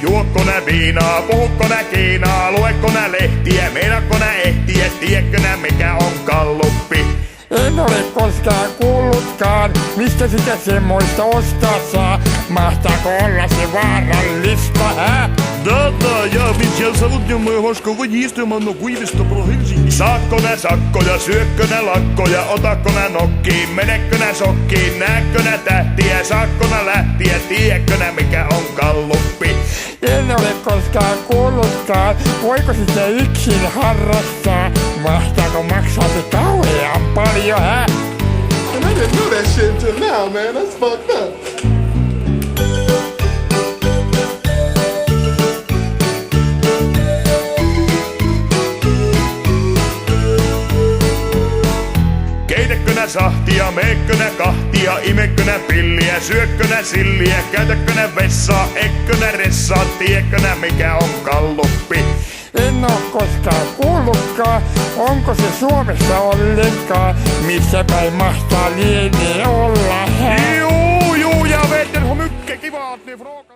juokko nää viinaa, puhukko nää Kiinaa, luekko nää lehtiä, meinaatko nää ehtiä, tiedätkö nää mikä on galluppi? En ole koskaan kuullutkaan, mistä sitä semmoista ostaa saa. Mahtaako olla se vaarallista, hä? Да, я ведь я зовут мне моего школоїстима, но kuivisto pro Helsinki. Saakko nää sakkoja, syökkö nää lakkoja, otakko nää nokkiin, menekkö nää sokkiin, näetkö nää tähtiä, saakko nää lähtiä, tiedätkö nää mikä on galluppi? En ole koskaan kuullutkaan, voiko sitä yksin harrastaa? Mahtaako maksaa se kauhean paljon, hä? And I didn't know that shit until now, man. That's fucked up. Keitätkö nää sahtia, meekkö nää kahtia, imekkö nää pilliä, syökkö nää silliä, käytätkö nää vessaa, ekkö nää ressaa, tiedätkö nää mikä on galluppi? En oo koskaan kuullutkaan, onko se Suomessa ollenkaan, missä päin mahtaa lienee olla, hä? Juu, ja vet den har mycket kivat ni frågar.